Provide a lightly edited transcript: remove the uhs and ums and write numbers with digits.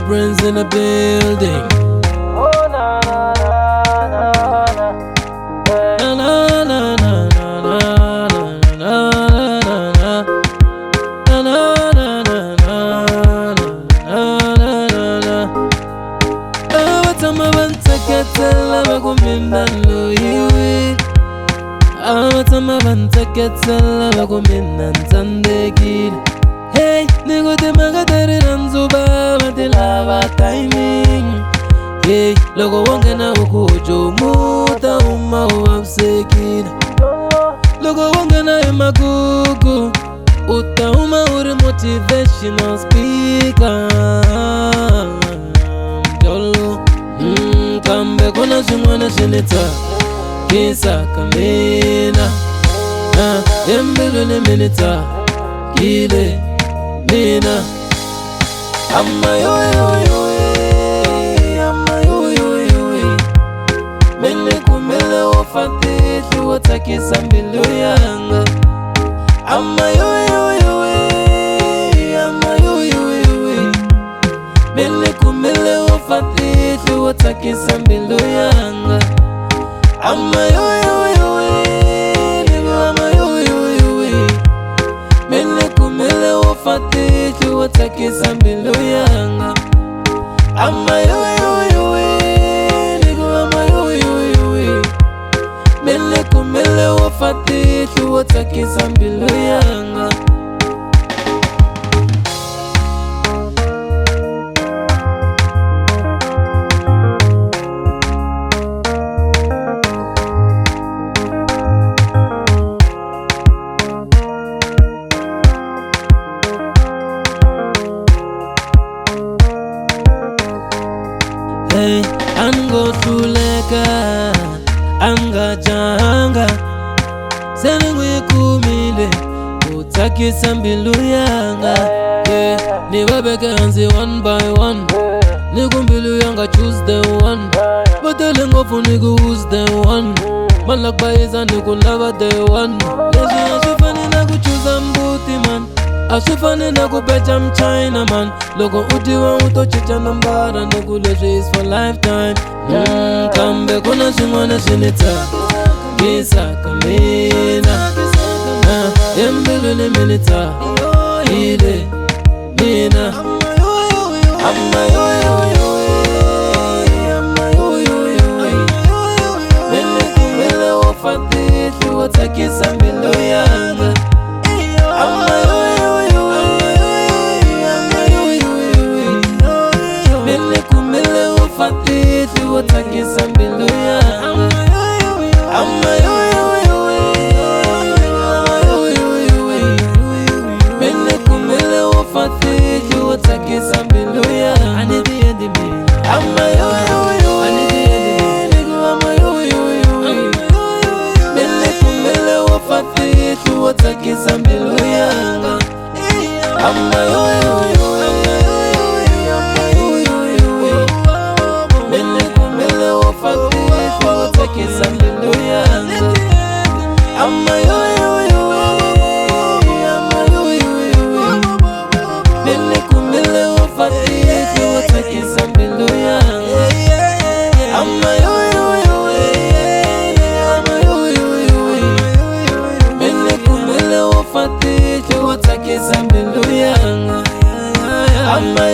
Prince in the building. Oh na na na na na. Na na na na na na na na na na na na na na na. Abatama bantakatela bakumina loyiwe. Abatama bantakatela bakumina ntandekile. Hey, nigo te magadere nanzuba matilava timing. Hey, logo wangena ukujo muta uma uwapsekina. Logo wangena emagugu uta uma uri motivational speaker. Jolo, kambe kona shimwana shinita kisa kamina. Yembelu ni minita kile mina. Amma yo yo yo. Fatiti watakisa mbilu yanga. Ama yoyoyowe. Mele kumele wafatiti watakisa mbilu yanga. Ama yoyoyowe. Ama yoyoyowe. Mele kumele wafatiti watakisa mbilu yanga. Ama yoyoyowe. Mele wafatiti watakisa mbilu yanga. Hey, ango tuleka anga janga senengwe kumile utakisa mbilu yanga. Yeah, nibabeke hanzi one by one. Nigu mbilu yanga choose the one. Batele ngofu nigu who's the one. Malak baiza nigu lava the one. Leji ashifani na kuchuza mbuti man. Ashifani na kubeja mchina man. Logo udiwa utochicha nambara. Nigu leji is for lifetime. Kambe kuna shimwana shinita kisa kamina. Yembelu ni minita ile mina. Amma yoyoyowe. Amma yoyoyowe. Mele kumele wafatiti watakisa mbilu yanga. Amma yoyoyowe. Amma yoyoyowe. Mele kumele wafatiti watakisa mbilu yanga. Amma yoyoyowe. Mele kumele wafatiti watakisa mbilu yanga. Amma yoyoyowe. Amma yoyoyowe. Mele kumele wafatiti watakisa mbilu yanga. Amma yoyoyowe. Amma yoyoyowe. Mele kumele wafatiti watakisa mbilu yanga. Amma yoyoyowe. Amma yoyoyowe. Mele kumele wafatiti watakisa mbilu yanga. Amma yoyoyowe. Amma yoyoyowe. Mele kumele wafatiti watakisa mbilu yanga. Amma